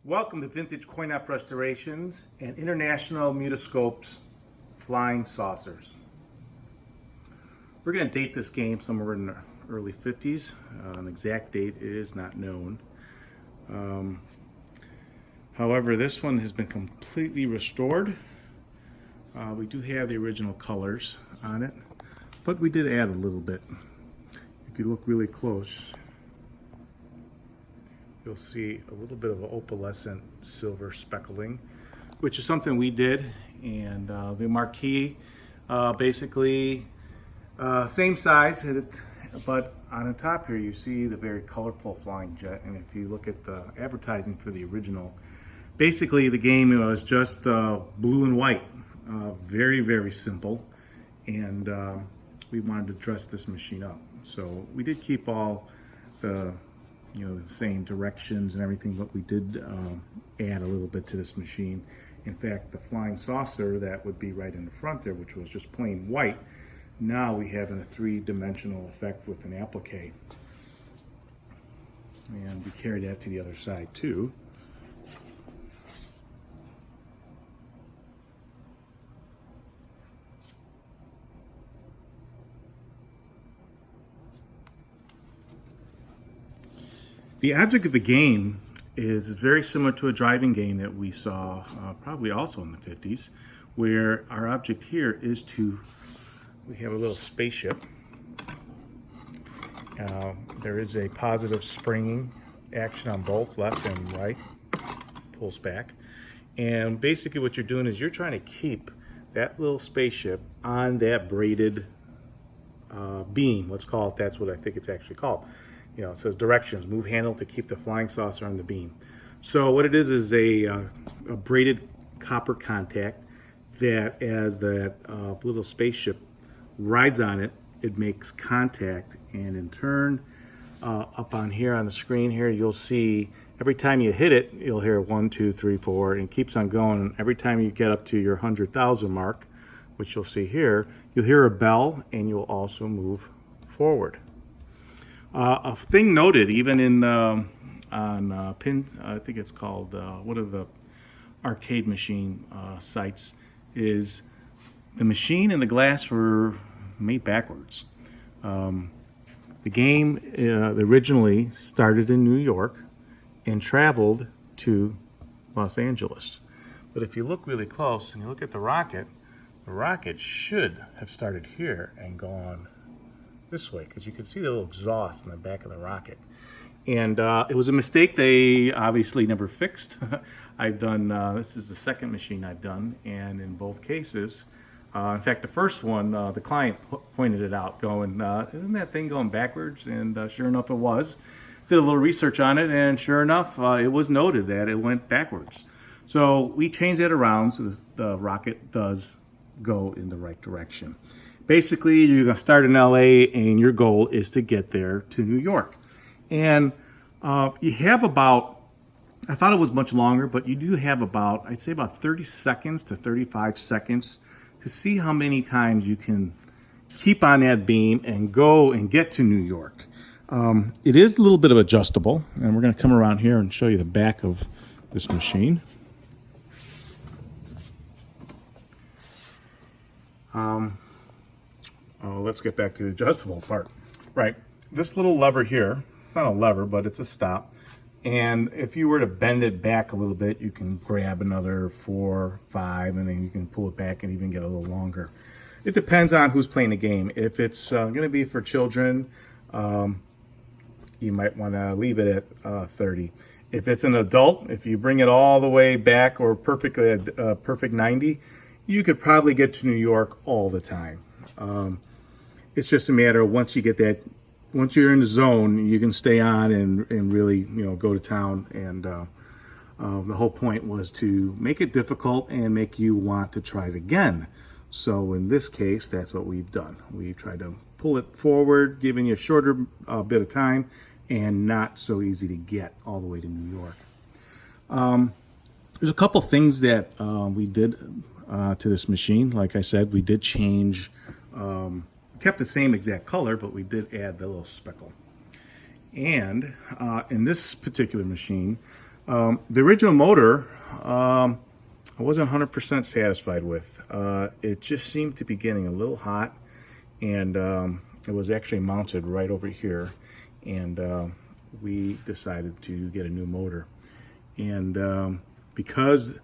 Welcome to Vintage Coin-Op Restorations and International Mutoscope's Flying Saucers. We're going to date this game somewhere in the early 50s. An exact date is not known. However, this one has been completely restored. We do have the original colors on it, but we did add a little bit. If you look really close, you'll see a little bit of an opalescent silver speckling, which is something we did. And the marquee, basically same size, but on the top here you see the very colorful flying jet. And if you look at the advertising for the original, basically the game was just blue and white, very, very simple. And we wanted to dress this machine up. So we did keep all the the same directions and everything, but we did add a little bit to this machine. In fact, the flying saucer that would be right in the front there, which was just plain white, now we have a three-dimensional effect with an applique. And we carry that to the other side too. The object of the game is very similar to a driving game that we saw probably also in the 50s, where our object here is we have a little spaceship. There is a positive springing action on both left and right, pulls back. And basically what you're doing is you're trying to keep that little spaceship on that braided beam, let's call it, that's what I think it's actually called. It says directions, move handle to keep the flying saucer on the beam. So what it is a braided copper contact that as that little spaceship rides on it, it makes contact, and in turn, up on here on the screen here, you'll see every time you hit it, you'll hear 1, 2, 3, 4, and it keeps on going. Every time you get up to your 100,000 mark, which you'll see here, you'll hear a bell, and you'll also move forward. A thing noted, even in on pin, I think it's called one of the arcade machine sites, is the machine and the glass were made backwards. The game originally started in New York and traveled to Los Angeles. But if you look really close and you look at the rocket should have started here and gone this way, because you can see the little exhaust in the back of the rocket. And it was a mistake they obviously never fixed. I've done, this is the second machine I've done, and in both cases, in fact the first one, the client pointed it out going, isn't that thing going backwards? And sure enough it was. Did a little research on it, and sure enough it was noted that it went backwards. So we changed that around so the rocket does go in the right direction. Basically, you're going to start in LA and your goal is to get there to New York. And you have about, I thought it was much longer, but you do have about, I'd say about 30 seconds to 35 seconds to see how many times you can keep on that beam and go and get to New York. It is a little bit of adjustable, and we're going to come around here and show you the back of this machine. Let's get back to the adjustable part. Right, this little lever here, it's not a lever, but it's a stop. And if you were to bend it back a little bit, you can grab another 4, 5, and then you can pull it back and even get a little longer. It depends on who's playing the game. If it's going to be for children, you might want to leave it at 30. If it's an adult, if you bring it all the way back or perfectly at perfect 90, you could probably get to New York all the time. It's just a matter of once you're in the zone, you can stay on and really, go to town. And the whole point was to make it difficult and make you want to try it again. So in this case, that's what we've done. We tried to pull it forward, giving you a shorter bit of time and not so easy to get all the way to New York. There's a couple things that we did to this machine. Like I said, we did change, kept the same exact color, but we did add the little speckle. And in this particular machine, The original motor, I wasn't 100% satisfied with. It just seemed to be getting a little hot, and it was actually mounted right over here, and we decided to get a new motor. And because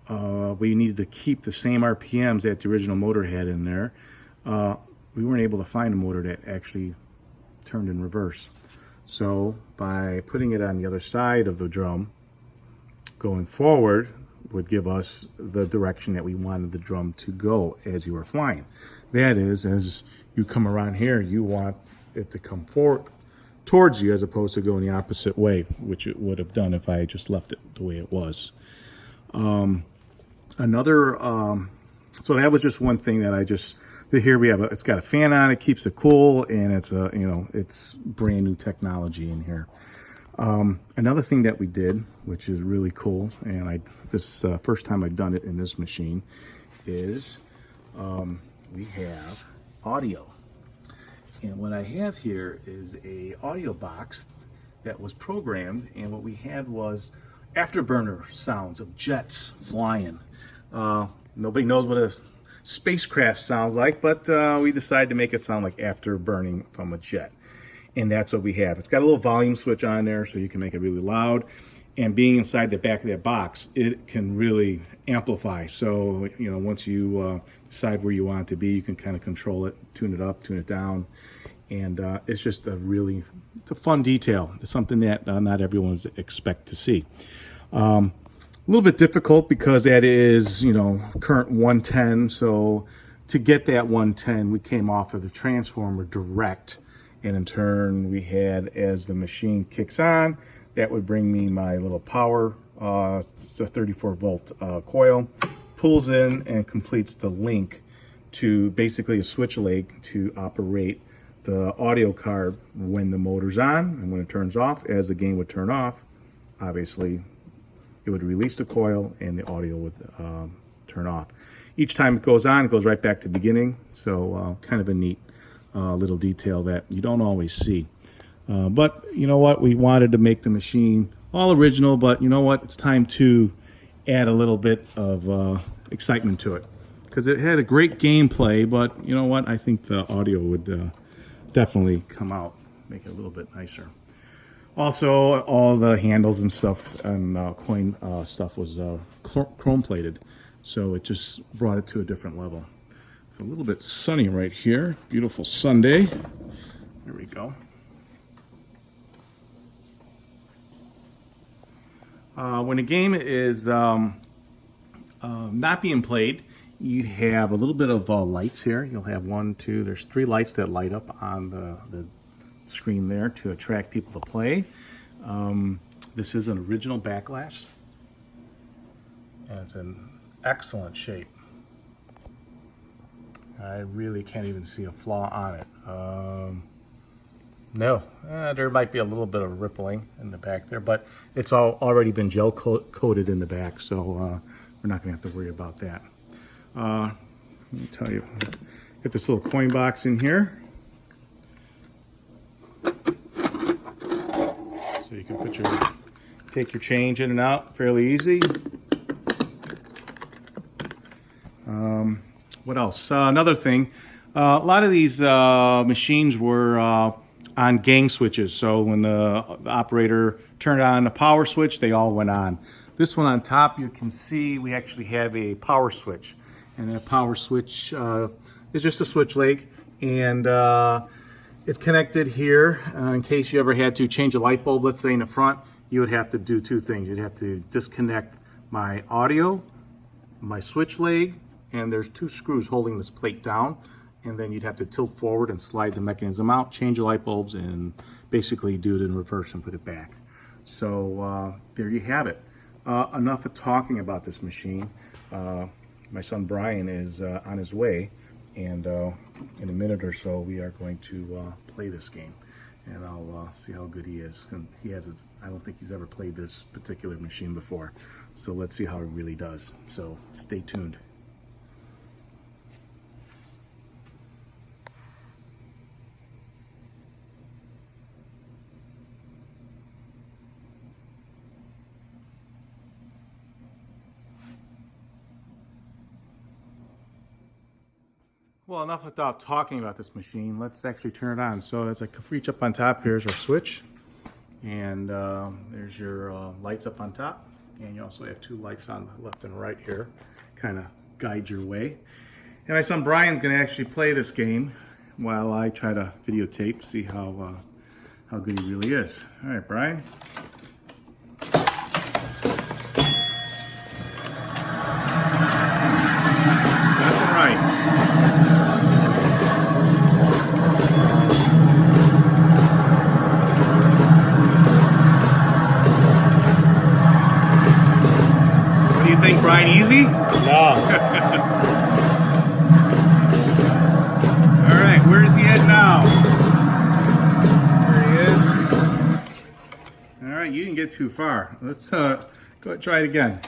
we needed to keep the same RPMs that the original motor had in there, we weren't able to find a motor that actually turned in reverse. So by putting it on the other side of the drum, going forward would give us the direction that we wanted the drum to go as you were flying. That is, as you come around here, you want it to come forward towards you as opposed to going the opposite way, which it would have done if I just left it the way it was. So that was just one thing that I just, here we have, it's got a fan on it, keeps it cool, and it's a, it's brand new technology in here. Another thing that we did, which is really cool, and this first time I've done it in this machine, is we have audio. And what I have here is a audio box that was programmed, and what we had was afterburner sounds of jets flying. Nobody knows what a spacecraft sounds like, but we decided to make it sound like afterburning from a jet. And that's what we have. It's got a little volume switch on there so you can make it really loud. And being inside the back of that box, it can really amplify. So, once you decide where you want it to be, you can kind of control it, tune it up, tune it down. And it's just it's a fun detail. It's something that not everyone would expect to see. A little bit difficult because that is, current 110. So to get that 110, we came off of the transformer direct. And in turn, we had, as the machine kicks on, that would bring me my little power. It's a 34 volt coil, pulls in and completes the link to basically a switch leg to operate the audio card when the motor's on, and when it turns off, as the game would turn off, obviously it would release the coil and the audio would turn off. Each time it goes on, it goes right back to the beginning. So kind of a neat little detail that you don't always see. But you know what? We wanted to make the machine all original, but you know what? It's time to add a little bit of excitement to it, because it had a great gameplay, but you know what? I think the audio would definitely come out, make it a little bit nicer. Also, all the handles and stuff and coin stuff was chrome plated, so it just brought it to a different level. It's a little bit sunny right here. Beautiful Sunday. There we go. When a game is not being played, you have a little bit of lights here. You'll have there's 3 lights that light up on the screen there to attract people to play. This is an original back glass, and it's in excellent shape. I really can't even see a flaw on it. No, there might be a little bit of rippling in the back there, but it's already been gel coated in the back, so we're not going to have to worry about that. Let me tell you, get this little coin box in here, so you can take your change in and out fairly easy. What else? Another thing, a lot of these machines were on gang switches. So when the operator turned on the power switch, they all went on. This one on top, you can see we actually have a power switch. And that power switch is just a switch leg. And it's connected here. In case you ever had to change a light bulb, let's say in the front, you would have to do 2 things. You'd have to disconnect my audio, my switch leg, and there's 2 screws holding this plate down, and then you'd have to tilt forward and slide the mechanism out, change the light bulbs, and basically do it in reverse and put it back. So there you have it. Enough of talking about this machine. My son Brian is on his way, and in a minute or so we are going to play this game, and I'll see how good he is. And I don't think he's ever played this particular machine before, so let's see how he really does. So stay tuned. Well, enough without talking about this machine. Let's actually turn it on. So as I reach up on top, here's our switch. And there's your lights up on top. And you also have two lights on the left and right here. Kind of guide your way. And my son Brian's going to actually play this game while I try to videotape, see how good he really is. All right, Brian. Left and right. What do you think, Brian? Easy? No. All right, where is he at now? There he is. All right, you didn't get too far. Let's go ahead and try it again.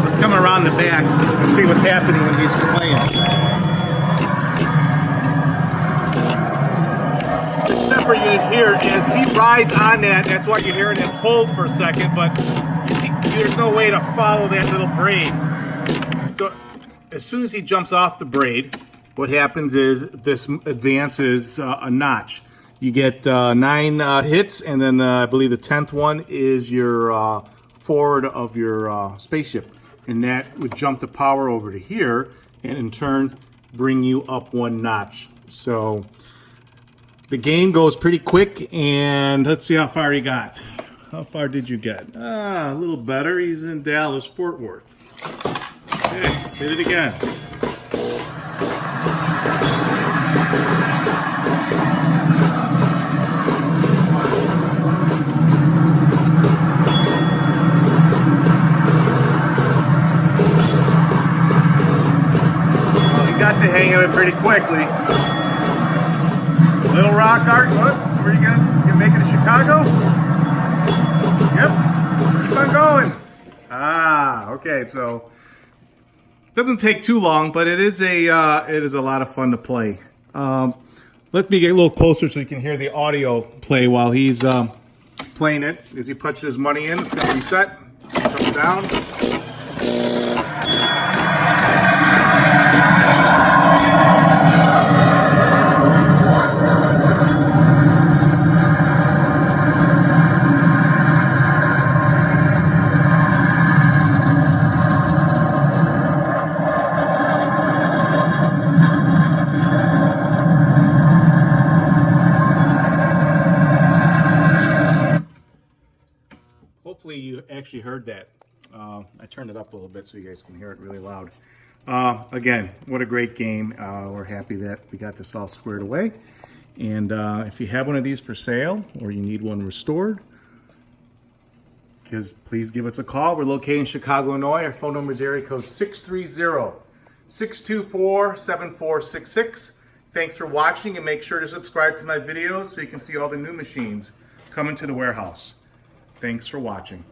Let's come around the back and see what's happening when he's playing. Separate unit here is he rides on that. That's why you're hearing it hold for a second, but there's no way to follow that little braid. So as soon as he jumps off the braid, what happens is this advances a notch. You get 9 hits, and then I believe the 10th one is your forward of your spaceship, and that would jump the power over to here, and in turn bring you up 1 notch. So the game goes pretty quick, and let's see how far he got. How far did you get? A little better. He's in Dallas, Fort Worth. Okay, hit it again. Well, he got the hang of it pretty quickly. Little Rock Art, what? Where are you gonna make it to Chicago? Yep, keep on going. Ah, okay, so doesn't take too long, but it is a lot of fun to play. Let me get a little closer so you can hear the audio play while he's playing it. As he puts his money in, it's gonna reset, comes down. Hopefully you actually heard that. I turned it up a little bit so you guys can hear it really loud. Again, what a great game. We're happy that we got this all squared away. And if you have one of these for sale or you need one restored, please give us a call. We're located in Chicago, Illinois. Our phone number is area code 630-624-7466. Thanks for watching, and make sure to subscribe to my videos so you can see all the new machines coming to the warehouse. Thanks for watching.